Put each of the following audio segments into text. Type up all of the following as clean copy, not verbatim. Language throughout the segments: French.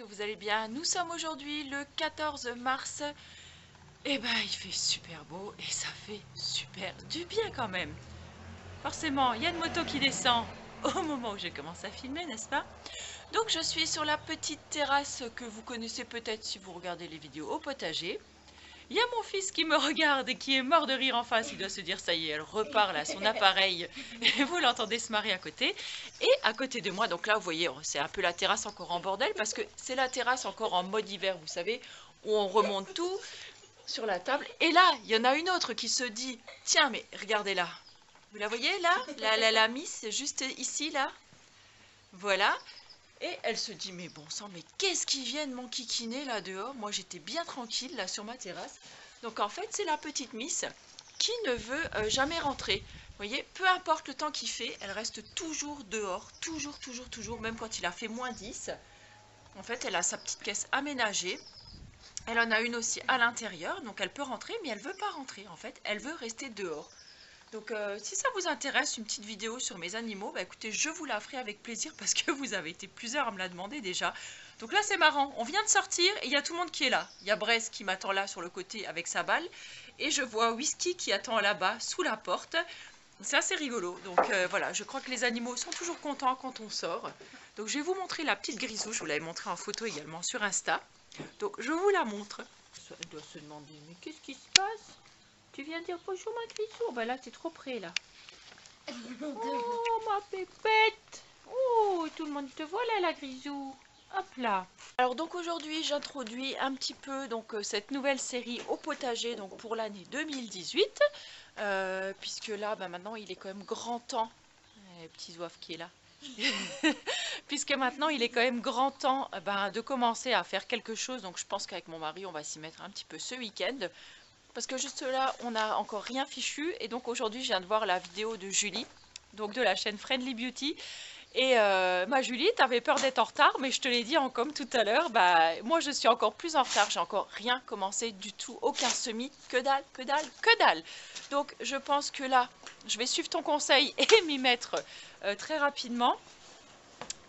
que vous allez bien. Nous sommes aujourd'hui le 14 mars. Et ben il fait super beau et ça fait super du bien quand même. Forcément, il y a une moto qui descend au moment où je commence à filmer, n'est-ce pas? Donc je suis sur la petite terrasse que vous connaissez peut-être si vous regardez les vidéos au potager. Il y a mon fils qui me regarde et qui est mort de rire en face. Il doit se dire, ça y est, elle repart là, son appareil. Et vous l'entendez se marrer à côté. Et à côté de moi, donc là, vous voyez, c'est un peu la terrasse encore en bordel parce que c'est la terrasse encore en mode hiver, vous savez, où on remonte tout sur la table. Et là, il y en a une autre qui se dit, tiens, mais regardez là. Vous la voyez là, la miss, juste ici, là. Voilà. Et elle se dit, mais bon sang, mais qu'est-ce qu'ils viennent m'enquiquiner là dehors? Moi j'étais bien tranquille là sur ma terrasse. Donc en fait c'est la petite miss qui ne veut jamais rentrer. Vous voyez, peu importe le temps qu'il fait, elle reste toujours dehors, toujours, même quand il a fait -10. En fait elle a sa petite caisse aménagée. Elle en a une aussi à l'intérieur, donc elle peut rentrer, mais elle ne veut pas rentrer en fait, elle veut rester dehors. Donc si ça vous intéresse, une petite vidéo sur mes animaux, bah écoutez, je vous la ferai avec plaisir parce que vous avez été plusieurs à me la demander déjà. Donc là c'est marrant, on vient de sortir et il y a tout le monde qui est là. Il y a Brez qui m'attend là sur le côté avec sa balle et je vois Whisky qui attend là-bas sous la porte. C'est assez rigolo, donc voilà, je crois que les animaux sont toujours contents quand on sort. Donc je vais vous montrer la petite Grisou, je vous l'avais montré en photo également sur Insta. Donc je vous la montre. Elle doit se demander, mais qu'est-ce qui se passe? Tu viens dire bonjour ma Grisou? Bah là t'es trop près là. Oh ma pépette. Oh tout le monde te voit là la Grisou. Hop là. Alors donc aujourd'hui j'introduis un petit peu donc cette nouvelle série au potager donc pour l'année 2018. Puisque là bah, maintenant il est quand même grand temps. Petit zouave qui est là. Puisque maintenant il est quand même grand temps de commencer à faire quelque chose. Donc je pense qu'avec mon mari on va s'y mettre un petit peu ce week-end. Parce que juste là, on n'a encore rien fichu. Et donc aujourd'hui, je viens de voir la vidéo de Julie, donc de la chaîne Friendly Beauty. Et ma Julie, t'avais peur d'être en retard, mais je te l'ai dit en com tout à l'heure, bah moi je suis encore plus en retard. J'ai encore rien commencé du tout, aucun semis, que dalle, que dalle, que dalle. Donc je pense que là, je vais suivre ton conseil et m'y mettre très rapidement.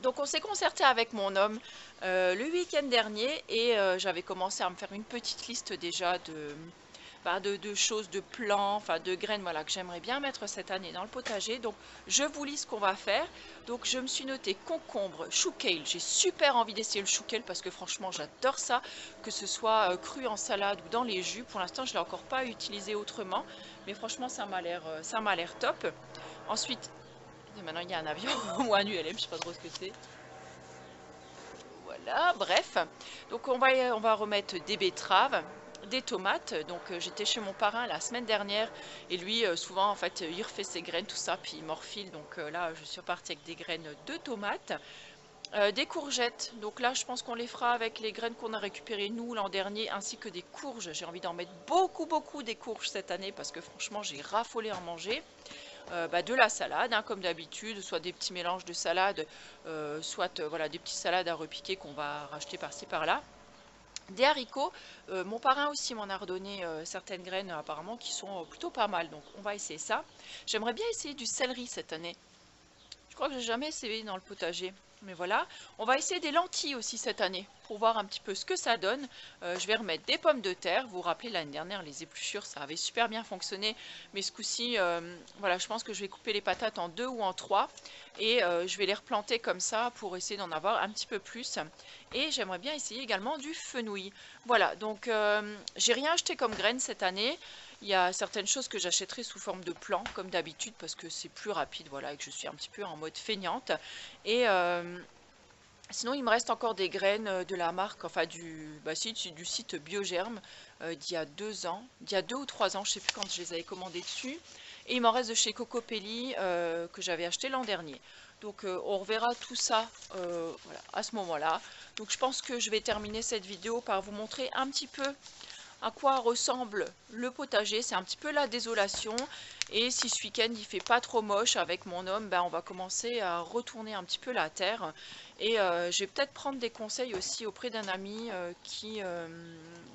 Donc on s'est concerté avec mon homme le week-end dernier et j'avais commencé à me faire une petite liste déjà de choses, de plants, enfin de graines voilà, que j'aimerais bien mettre cette année dans le potager. Donc je vous lis ce qu'on va faire. Donc je me suis noté concombre, chou kale. J'ai super envie d'essayer le chou kale parce que franchement j'adore ça, que ce soit cru en salade ou dans les jus. Pour l'instant je ne l'ai encore pas utilisé autrement, mais franchement ça m'a l'air top. Ensuite, maintenant il y a un avion ou un ULM, je sais pas trop ce que c'est. Voilà, bref. Donc on va remettre des betteraves, des tomates. Donc j'étais chez mon parrain la semaine dernière et lui souvent en fait il refait ses graines tout ça puis il m'en refile. Donc là je suis repartie avec des graines de tomates. Des courgettes, donc là je pense qu'on les fera avec les graines qu'on a récupérées nous l'an dernier, ainsi que des courges. J'ai envie d'en mettre beaucoup des courges cette année parce que franchement j'ai raffolé en manger. De la salade, hein, comme d'habitude, soit des petits mélanges de salade, soit voilà, des petites salades à repiquer qu'on va racheter par-ci par-là. Des haricots, mon parrain aussi m'en a redonné certaines graines apparemment qui sont plutôt pas mal, donc on va essayer ça. J'aimerais bien essayer du céleri cette année. Je crois que j'ai jamais essayé dans le potager. Mais voilà, on va essayer des lentilles aussi cette année pour voir un petit peu ce que ça donne. Je vais remettre des pommes de terre. Vous vous rappelez l'année dernière les épluchures ça avait super bien fonctionné. Mais ce coup-ci, voilà, je pense que je vais couper les patates en 2 ou en 3. Et je vais les replanter comme ça pour essayer d'en avoir un petit peu plus. Et j'aimerais bien essayer également du fenouil. Voilà, donc j'ai rien acheté comme graines cette année. Il y a certaines choses que j'achèterai sous forme de plants, comme d'habitude, parce que c'est plus rapide, voilà, et que je suis un petit peu en mode feignante. Et sinon, il me reste encore des graines de la marque, enfin du site Biogerme d'il y a 2 ans, d'il y a 2 ou 3 ans, je ne sais plus quand je les avais commandées dessus. Et il m'en reste de chez Cocopelli que j'avais acheté l'an dernier. Donc on reverra tout ça voilà, à ce moment-là. Donc je pense que je vais terminer cette vidéo par vous montrer un petit peu à quoi ressemble le potager. C'est un petit peu la désolation. Et si ce week-end il fait pas trop moche avec mon homme, on va commencer à retourner un petit peu la terre. Et je vais peut-être prendre des conseils aussi auprès d'un ami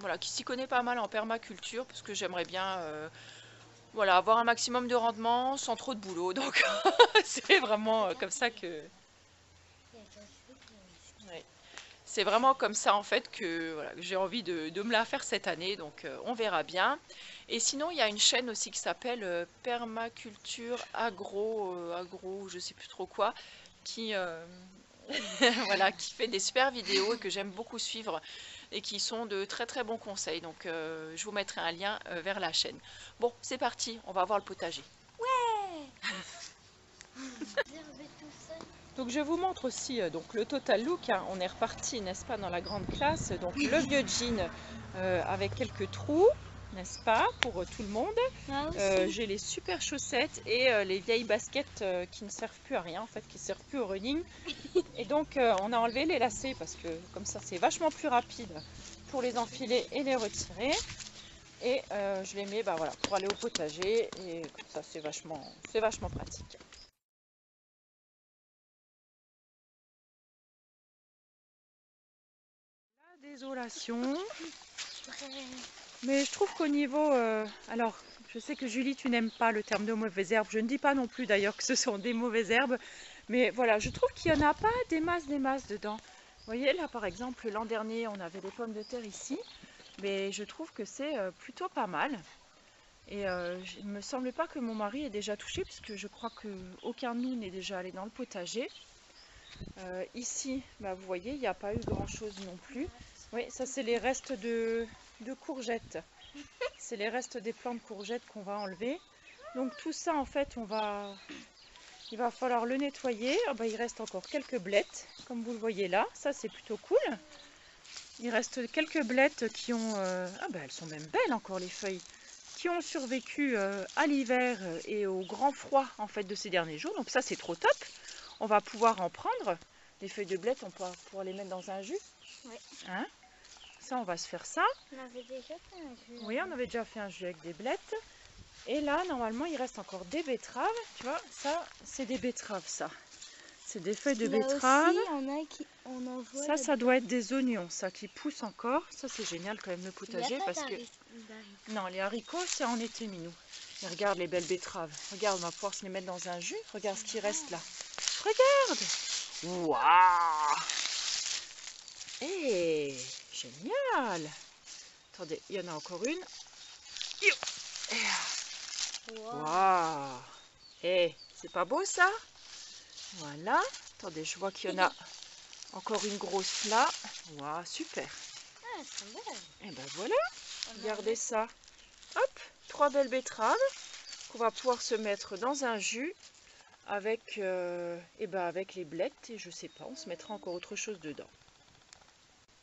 voilà, qui s'y connaît pas mal en permaculture, parce que j'aimerais bien voilà, avoir un maximum de rendement sans trop de boulot. Donc c'est vraiment comme ça que... Ouais. c'est vraiment comme ça en fait que, voilà, que j'ai envie de me la faire cette année, donc on verra bien. Et sinon, il y a une chaîne aussi qui s'appelle Permaculture Agro, je sais plus trop quoi, qui, voilà, qui fait des super vidéos et que j'aime beaucoup suivre et qui sont de très très bons conseils. Donc je vous mettrai un lien vers la chaîne. Bon, c'est parti, on va voir le potager. Donc je vous montre aussi donc le total look, hein. On est reparti, n'est-ce pas, dans la grande classe. Donc le vieux jean avec quelques trous, n'est-ce pas, pour tout le monde. J'ai les super chaussettes et les vieilles baskets qui ne servent plus à rien, en fait, qui ne servent plus au running. Et donc on a enlevé les lacets parce que comme ça c'est vachement plus rapide pour les enfiler et les retirer. Et je les mets voilà, pour aller au potager et comme ça c'est vachement pratique. La désolation. Mais je trouve qu'au niveau... alors, je sais que Julie, tu n'aimes pas le terme de mauvaises herbes. Je ne dis pas non plus d'ailleurs que ce sont des mauvaises herbes. Mais voilà, je trouve qu'il n'y en a pas des masses dedans. Vous voyez, là par exemple, l'an dernier, on avait des pommes de terre ici. Mais je trouve que c'est plutôt pas mal. Et il ne me semble pas que mon mari ait déjà touché, puisque je crois qu'aucun de nous n'est déjà allé dans le potager. Ici, bah, vous voyez, il n'y a pas eu grand chose non plus. Oui, ça c'est les restes de courgettes. C'est les restes des plants de courgettes qu'on va enlever. Donc tout ça en fait, il va falloir le nettoyer. Ah bah, il reste encore quelques blettes, comme vous le voyez là. Ça c'est plutôt cool. Il reste quelques blettes qui ont... ah bah, elles sont même belles encore les feuilles. Qui ont survécu à l'hiver et au grand froid en fait de ces derniers jours. Donc ça c'est trop top. On va pouvoir en prendre. Les feuilles de blettes, on va pouvoir les mettre dans un jus. Oui. Hein? Ça, on va se faire ça. On avait déjà fait un jus. Oui, on avait déjà fait un jus avec des blettes. Et là, normalement, il reste encore des betteraves. Tu vois, ça, c'est des betteraves, ça. C'est des feuilles de betterave. Ça doit être des oignons, ça, qui poussent encore. Ça, c'est génial quand même, le potager. Parce que... Non, les haricots, c'est en été, Minou. Et regarde les belles betteraves. Regarde, on va pouvoir se les mettre dans un jus. Regarde ce qui reste là. Regarde! Waouh! Eh, génial! Attendez, il y en a encore une. Waouh! Eh, c'est pas beau ça? Voilà. Attendez, je vois qu'il y en a encore une grosse là. Waouh, super! Ah, elles sont belles. Et ben voilà, regardez ça. Hop, 3 belles betteraves qu'on va pouvoir se mettre dans un jus avec, avec les blettes et je sais pas, on se mettra encore autre chose dedans.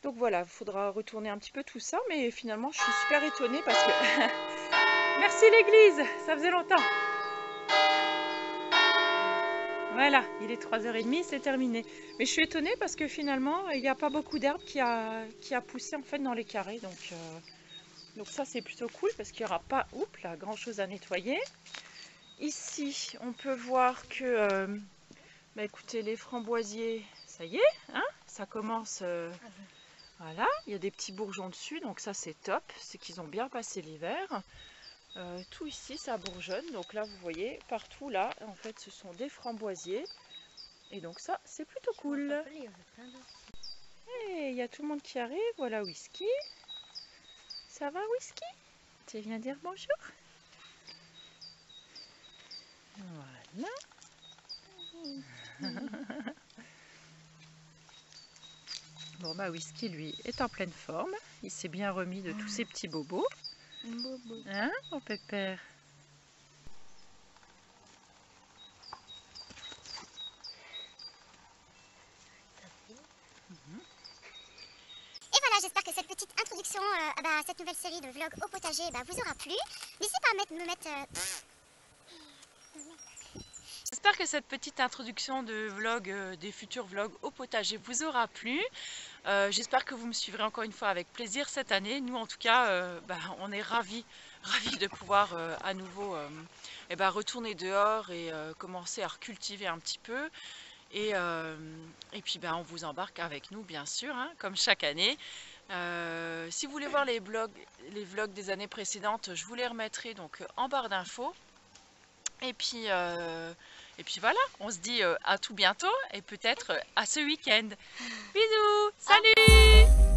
Donc voilà, il faudra retourner un petit peu tout ça, mais finalement je suis super étonnée parce que... Merci l'église, ça faisait longtemps. Voilà, il est 3h30, c'est terminé. Mais je suis étonnée parce que finalement, il n'y a pas beaucoup d'herbe qui a poussé en fait dans les carrés. Donc ça c'est plutôt cool parce qu'il n'y aura pas grand chose à nettoyer. Ici, on peut voir que, écoutez, les framboisiers, ça y est, hein, ça commence... Voilà, il y a des petits bourgeons dessus, donc ça c'est top, c'est qu'ils ont bien passé l'hiver. Tout ici ça bourgeonne, donc là vous voyez, partout là, en fait ce sont des framboisiers. Et donc ça c'est plutôt cool. Et il y a tout le monde qui arrive, voilà Whisky. Ça va Whisky? Tu viens dire bonjour? Voilà. Bon bah Whisky lui est en pleine forme, il s'est bien remis de tous ses petits bobos. Hein mon pépère? Et voilà, j'espère que cette petite introduction à cette nouvelle série de vlogs au potager vous aura plu. N'hésitez pas à me mettre... J'espère que cette petite introduction de vlog, des futurs vlogs au potager vous aura plu. J'espère que vous me suivrez encore une fois avec plaisir cette année. Nous en tout cas, on est ravis de pouvoir à nouveau retourner dehors et commencer à recultiver un petit peu. Et puis on vous embarque avec nous bien sûr, hein, comme chaque année. Si vous voulez voir les vlogs des années précédentes, je vous les remettrai donc en barre d'infos. Et puis voilà, on se dit à tout bientôt et peut-être à ce week-end. Bisous, salut!